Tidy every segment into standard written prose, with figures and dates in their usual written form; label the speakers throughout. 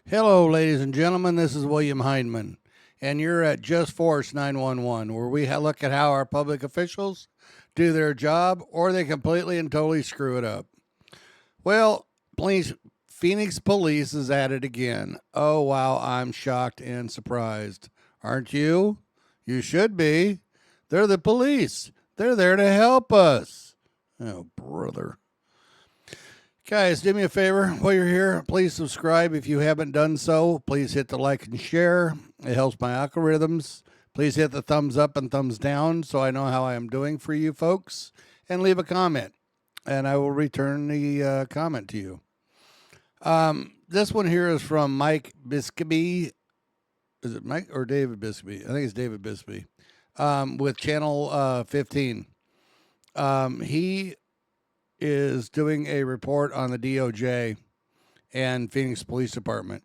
Speaker 1: Hello, ladies and gentlemen. This is William Hindman, and you're at Just Force 911, where we look at how our public officials do their job or they completely and totally screw it up. Well, Phoenix Police is at it again. Oh, wow, I'm shocked and surprised. Aren't you? You should be. They're the police. They're there to help us. Oh, brother. Guys, do me a favor while you're here. Please subscribe if you haven't done so. Please hit the like and share. It helps my algorithms. Please hit the thumbs up and thumbs down so I know how I am doing for you folks. And leave a comment, and I will return the comment to you. This one here is from Mike Biscobee. Is it Mike or David Biscobee? I think it's David Biscobee with Channel 15. He is doing a report on the D.O.J. and Phoenix Police Department.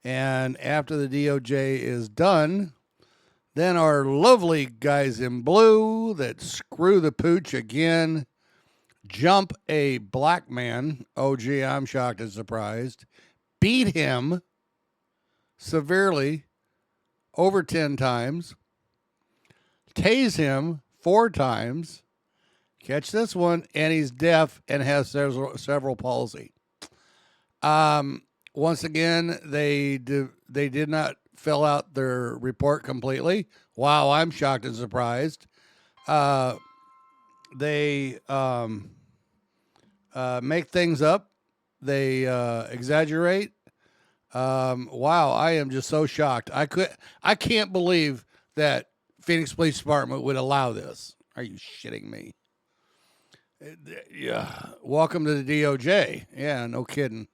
Speaker 1: And after the D.O.J. is done, then our lovely guys in blue that screw the pooch again jump a black man. Oh, gee, I'm shocked and surprised. Beat him severely over 10 times. Tase him 4 times. Catch this one, and he's deaf and has cerebral palsy. Once again, they did not fill out their report completely. Wow, I'm shocked and surprised. They make things up. They exaggerate. Wow, I am just so shocked. I can't believe that Phoenix Police Department would allow this. Are you shitting me? Yeah. Welcome to the D.O.J. Yeah, no kidding.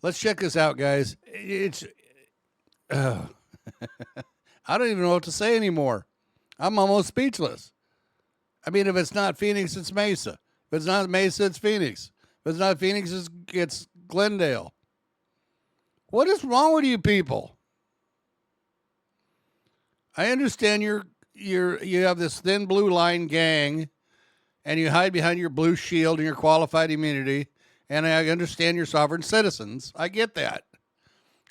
Speaker 1: Let's check this out, guys. I don't even know what to say anymore. I'm almost speechless. I mean, if it's not Phoenix, it's Mesa. If it's not Mesa, it's Phoenix. If it's not Phoenix, it's Glendale. What is wrong with you people? I understand you have this thin blue line gang, and you hide behind your blue shield and your qualified immunity, and I understand you're sovereign citizens. I get that.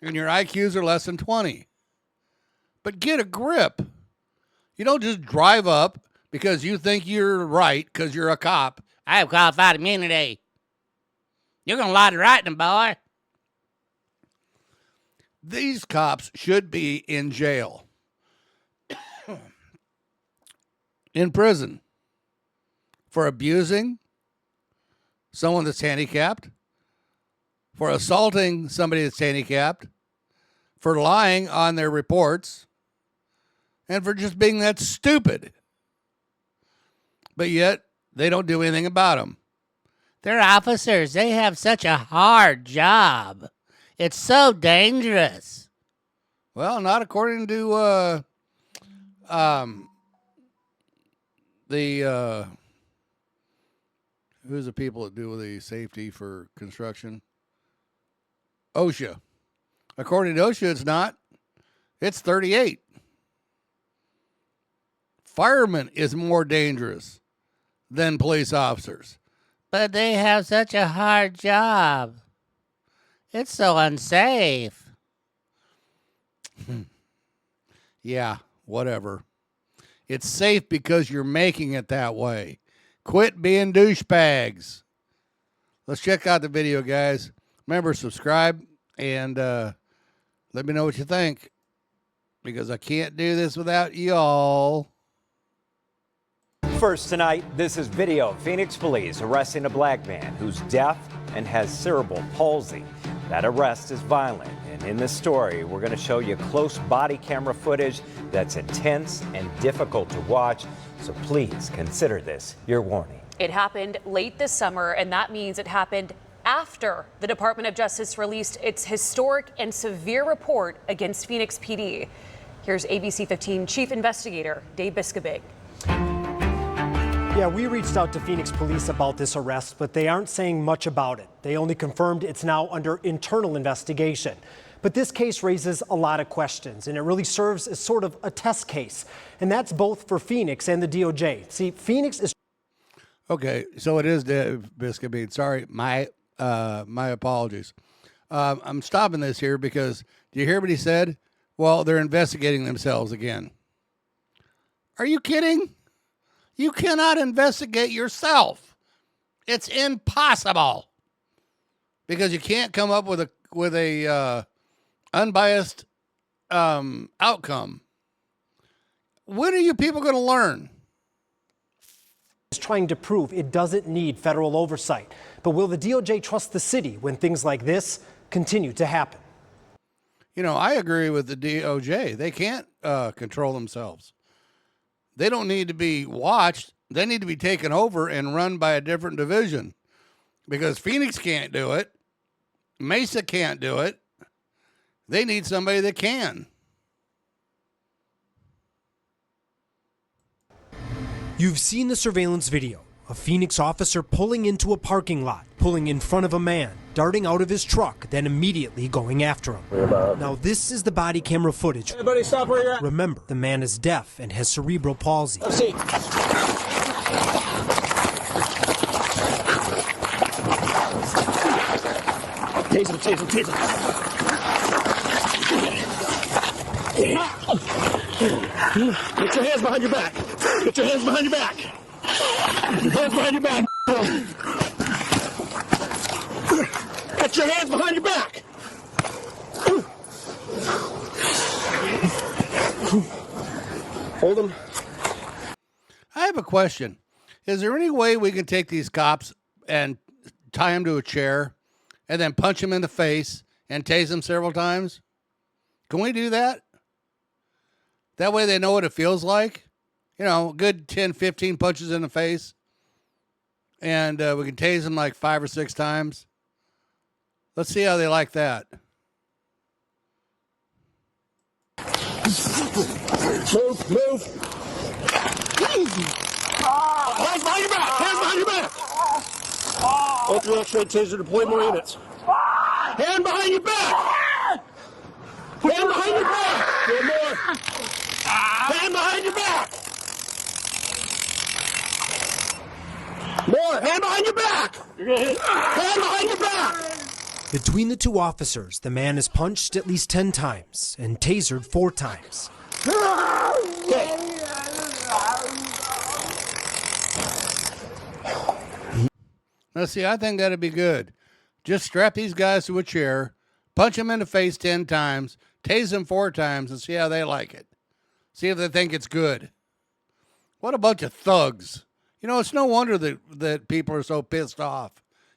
Speaker 1: And your IQs are less than 20. But get a grip. You don't just drive up because you think you're right because you're a cop.
Speaker 2: I have qualified immunity. You're going to lie to writing, boy.
Speaker 1: These cops should be in jail. In prison. For abusing someone that's handicapped, for assaulting somebody that's handicapped, for lying on their reports, and for just being that stupid. But yet, they don't do anything about them.
Speaker 2: They're officers. They have such a hard job. It's so dangerous.
Speaker 1: Well, not according to who's the people that do the safety for construction? OSHA. According to OSHA, it's not. It's 38. Firemen is more dangerous than police officers.
Speaker 2: But they have such a hard job. It's so unsafe.
Speaker 1: Yeah, whatever. It's safe because you're making it that way. Quit being douchebags. Let's check out the video, guys. Remember, subscribe and let me know what you think, because I can't do this without y'all.
Speaker 3: First tonight, this is video of Phoenix police arresting a black man who's deaf and has cerebral palsy. That arrest is violent, and in this story, we're going to show you close body camera footage that's intense and difficult to watch, so please consider this your warning.
Speaker 4: It happened late this summer, and that means it happened after the Department of Justice released its historic and severe report against Phoenix PD. Here's ABC 15 Chief Investigator Dave Biscobee.
Speaker 5: Yeah, we reached out to Phoenix police about this arrest, but they aren't saying much about it. They only confirmed it's now under internal investigation. But this case raises a lot of questions, and it really serves as sort of a test case. And that's both for Phoenix and the DOJ. See, Phoenix is...
Speaker 1: Okay, so it is Dave Biscobee. Sorry, my apologies. I'm stopping this here because do you hear what he said? Well, they're investigating themselves again. Are you kidding? You cannot investigate yourself. It's impossible because you can't come up with a unbiased outcome. When are you people going to learn?
Speaker 5: Is trying to prove it doesn't need federal oversight. But will the DOJ trust the city when things like this continue to happen?
Speaker 1: You know, I agree with the D.O.J. They can't control themselves. They don't need to be watched. They need to be taken over and run by a different division because Phoenix can't do it. Mesa can't do it. They need somebody that can.
Speaker 5: You've seen the surveillance video. A Phoenix officer pulling into a parking lot, pulling in front of a man, darting out of his truck, then immediately going after him. Now this is the body camera footage.
Speaker 6: Everybody stop where you're at.
Speaker 5: Remember, the man is deaf and has cerebral palsy.
Speaker 6: Let's see. Taser. Get your hands behind your back. Get your hands behind your back. Hands behind your back. Get your hands behind your back. Hold them.
Speaker 1: I have a question. Is there any way we can take these cops and tie them to a chair and then punch them in the face and tase them several times? Can we do that? That way they know what it feels like. You know, a good 10, 15 punches in the face. And we can tase them like 5 or 6 times. Let's see how they like that.
Speaker 6: Move. Hands behind your back. Hands behind your back. Ultra X-ray taser deploy more units. Hand behind your back. Hand behind your back. One more. Hand behind your back. More. Hand behind your back. Hand behind your back.
Speaker 5: Between the two officers, the man is punched at least 10 times and tasered 4 times.
Speaker 6: Okay.
Speaker 1: Now, see, I think that'd be good. Just strap these guys to a chair, punch them in the face 10 times, tase them 4 times, and see how they like it. See if they think it's good. What a bunch of thugs. You know, it's no wonder that people are so pissed off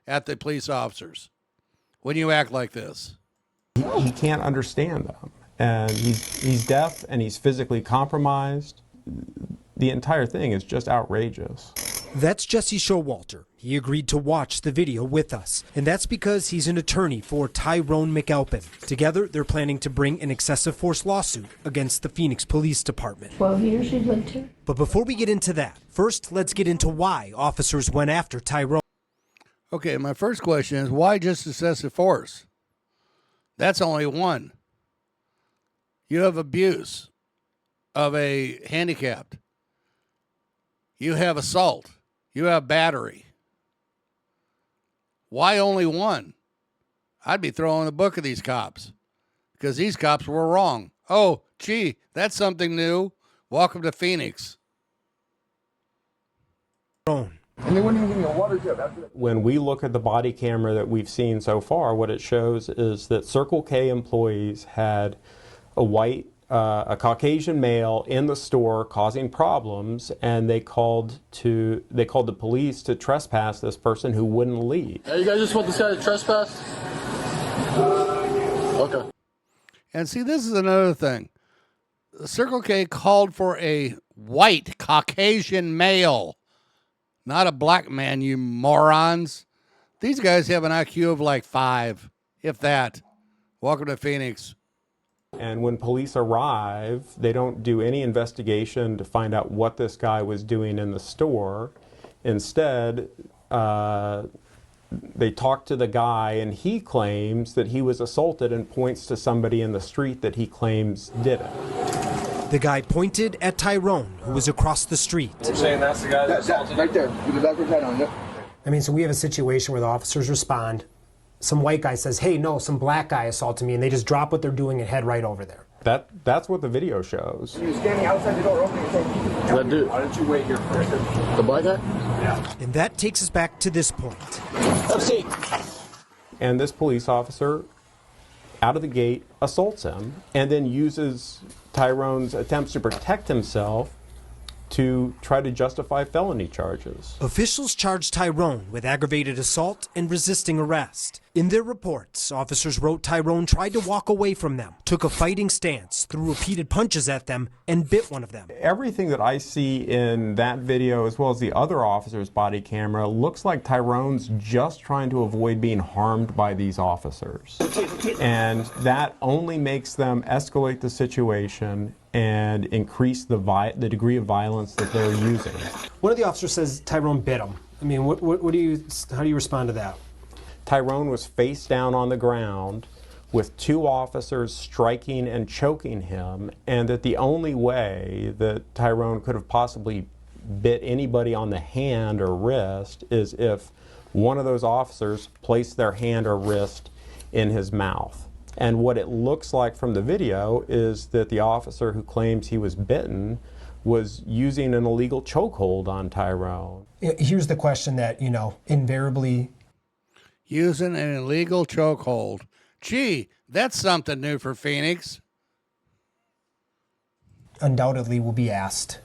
Speaker 1: at the police officers when you act like this.
Speaker 7: He can't understand them, and he's deaf and he's physically compromised. The entire thing is just outrageous.
Speaker 5: That's Jesse Showalter. He agreed to watch the video with us, and that's because he's an attorney for Tyrone McAlpin. Together, they're planning to bring an excessive force lawsuit against the Phoenix Police Department.
Speaker 8: 12 years she's lived here.
Speaker 5: But before we get into that, first let's get into why officers went after Tyrone.
Speaker 1: Okay, my first question is, why just excessive force? That's only one. You have abuse of a handicapped. You have assault. You have battery. Why only one? I'd be throwing the book of these cops because these cops were wrong. Oh, gee, that's something new. Welcome to Phoenix.
Speaker 6: And they wouldn't even give me a water tip.
Speaker 7: When we look at the body camera that we've seen so far, what it shows is that Circle K employees had a Caucasian male in the store causing problems, and they called the police to trespass this person who wouldn't leave.
Speaker 6: Hey, you guys just want this guy to trespass? Okay.
Speaker 1: And see, this is another thing. Circle K called for a white Caucasian male, not a black man, you morons. These guys have an IQ of like 5, if that. Welcome to Phoenix.
Speaker 7: And when police arrive, they don't do any investigation to find out what this guy was doing in the store. Instead, they talk to the guy, and he claims that he was assaulted and points to somebody in the street that he claims did it.
Speaker 5: The guy pointed at Tyrone, who was across the street.
Speaker 6: You're saying that's the guy that assaulted
Speaker 9: right there, with the backwards hat on, yep.
Speaker 5: I mean, so we have a situation where the officers respond. some white guy says, hey, no, some black guy assaulted me, and they just drop what they're doing and head right over there.
Speaker 7: That's what the video shows.
Speaker 6: He was standing outside the door opening saying, that dude, why don't you wait here first? The black guy? Yeah.
Speaker 5: And that takes us back to this point.
Speaker 6: Let's see.
Speaker 7: And this police officer, out of the gate, assaults him and then uses Tyrone's attempts to protect himself to try to justify felony charges.
Speaker 5: Officials charged Tyrone with aggravated assault and resisting arrest. In their reports, officers wrote Tyrone tried to walk away from them, took a fighting stance, threw repeated punches at them, and bit one of them.
Speaker 7: Everything that I see in that video, as well as the other officer's body camera, looks like Tyrone's just trying to avoid being harmed by these officers. And that only makes them escalate the situation and increase the degree of violence that they're using.
Speaker 5: One of the officers says Tyrone bit him. I mean, how do you respond to that?
Speaker 7: Tyrone was face down on the ground with two officers striking and choking him, and that the only way that Tyrone could have possibly bit anybody on the hand or wrist is if one of those officers placed their hand or wrist in his mouth. And what it looks like from the video is that the officer who claims he was bitten was using an illegal chokehold on Tyrone.
Speaker 5: Here's the question that, invariably...
Speaker 1: Using an illegal chokehold. Gee, that's something new for Phoenix.
Speaker 5: Undoubtedly will be asked,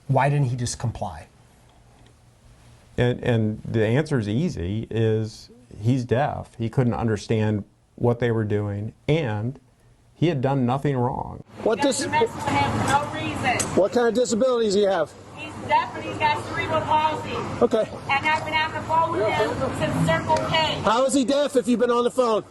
Speaker 5: why didn't he just comply?
Speaker 7: And the answer is easy, is he's deaf. He couldn't understand what they were doing, and he had done nothing wrong.
Speaker 6: What
Speaker 8: messing with him for no reason.
Speaker 6: What kind of disabilities do you have?
Speaker 8: He's deaf and he's got cerebral palsy.
Speaker 6: Okay.
Speaker 8: And I've been having a phone with him since Circle K.
Speaker 6: How is he deaf if you've been on the phone?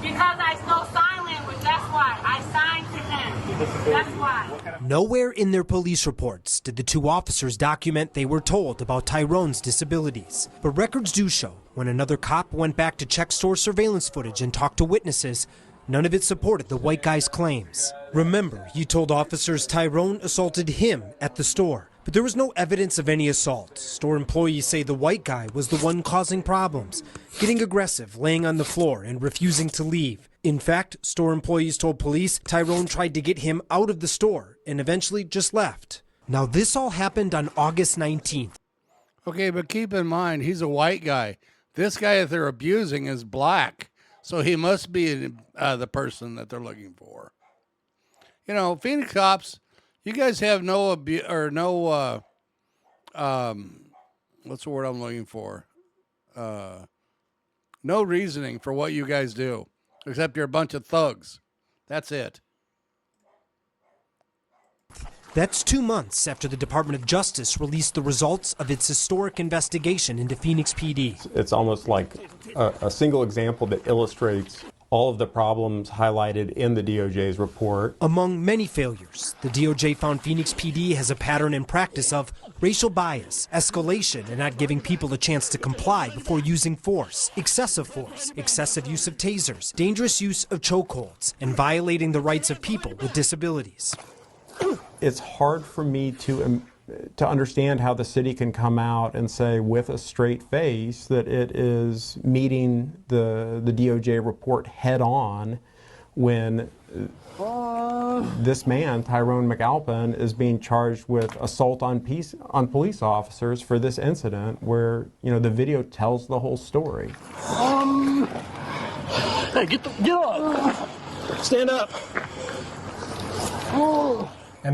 Speaker 8: Because I know sign language, that's why. I signed to him. That's why.
Speaker 5: Nowhere in their police reports did the two officers document they were told about Tyrone's disabilities. But records do show when another cop went back to check store surveillance footage and talk to witnesses, none of it supported the white guy's claims. Remember, he told officers Tyrone assaulted him at the store. But there was no evidence of any assault. Store employees say the white guy was the one causing problems, getting aggressive, laying on the floor, and refusing to leave. In fact, store employees told police Tyrone tried to get him out of the store and eventually just left. Now, this all happened on August 19th.
Speaker 1: Okay, but keep in mind, he's a white guy. This guy that they're abusing is black. So he must be the person that they're looking for. Phoenix cops, you guys have no what's the word I'm looking for? No reasoning for what you guys do, except you're a bunch of thugs. That's it.
Speaker 5: That's 2 months after the Department of Justice released the results of its historic investigation into Phoenix PD.
Speaker 7: It's almost like a single example that illustrates all of the problems highlighted in the D.O.J's report.
Speaker 5: Among many failures, the D.O.J found Phoenix PD has a pattern and practice of racial bias, escalation, and not giving people a chance to comply before using force, excessive use of tasers, dangerous use of chokeholds, and violating the rights of people with disabilities.
Speaker 7: It's hard for me to understand how the city can come out and say with a straight face that it is meeting the D.O.J report head on when this man, Tyrone McAlpin, is being charged with assault on police officers for this incident where, the video tells the whole story.
Speaker 6: Hey, get up! Stand up!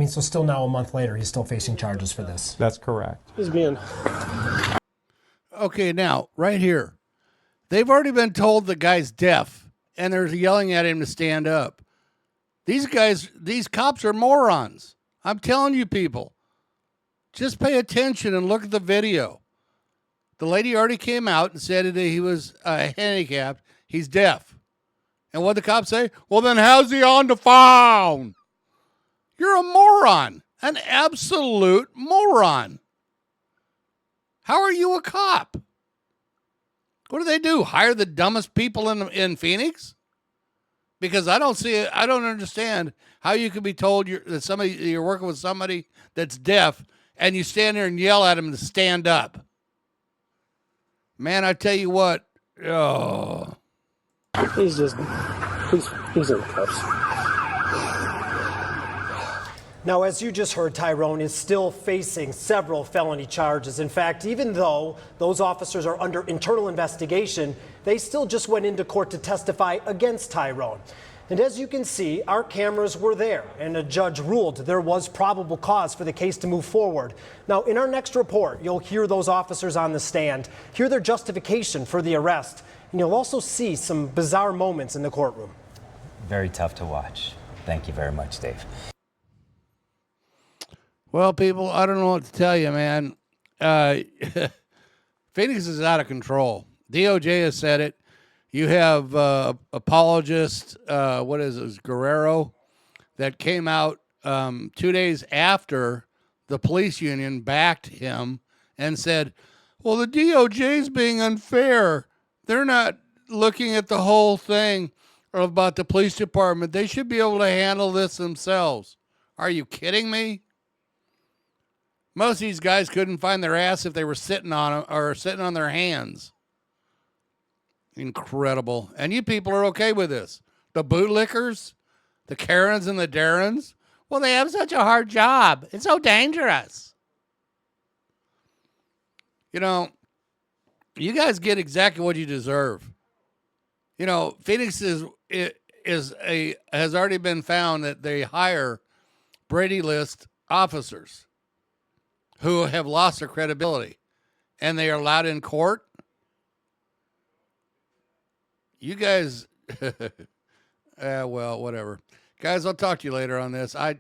Speaker 5: So still now a month later, he's still facing charges for this.
Speaker 7: That's correct.
Speaker 6: He's being...
Speaker 1: Okay, now, right here. They've already been told the guy's deaf, and they're yelling at him to stand up. These cops are morons. I'm telling you, people. Just pay attention and look at the video. The lady already came out and said that he was handicapped. He's deaf. And what did the cops say? Well, then how's he on the phone? You're a moron. An absolute moron. How are you a cop? What do? Hire the dumbest people in Phoenix? Because I don't understand how you could be told you're working with somebody that's deaf and you stand there and yell at him to stand up. Man, I tell you what. Oh.
Speaker 6: He's in cuffs.
Speaker 5: Now, as you just heard, Tyrone is still facing several felony charges. In fact, even though those officers are under internal investigation, they still just went into court to testify against Tyrone. And as you can see, our cameras were there, and a judge ruled there was probable cause for the case to move forward. Now, in our next report, you'll hear those officers on the stand, hear their justification for the arrest, and you'll also see some bizarre moments in the courtroom.
Speaker 3: Very tough to watch. Thank you very much, Dave.
Speaker 1: Well, people, I don't know what to tell you, man. Phoenix is out of control. D.O.J. has said it. You have apologist, Guerrero, that came out 2 days after the police union backed him and said, well, the D.O.J. is being unfair. They're not looking at the whole thing about the police department. They should be able to handle this themselves. Are you kidding me? Most of these guys couldn't find their ass if they were sitting on them or sitting on their hands. Incredible. And you people are okay with this. The bootlickers, the Karens and the Darrens, well, they have such a hard job. It's so dangerous. You know, you guys get exactly what you deserve. You know, Phoenix has already been found that they hire Brady List officers who have lost their credibility, and they are allowed in court. You guys, well, whatever. Guys, I'll talk to you later on this. Bye.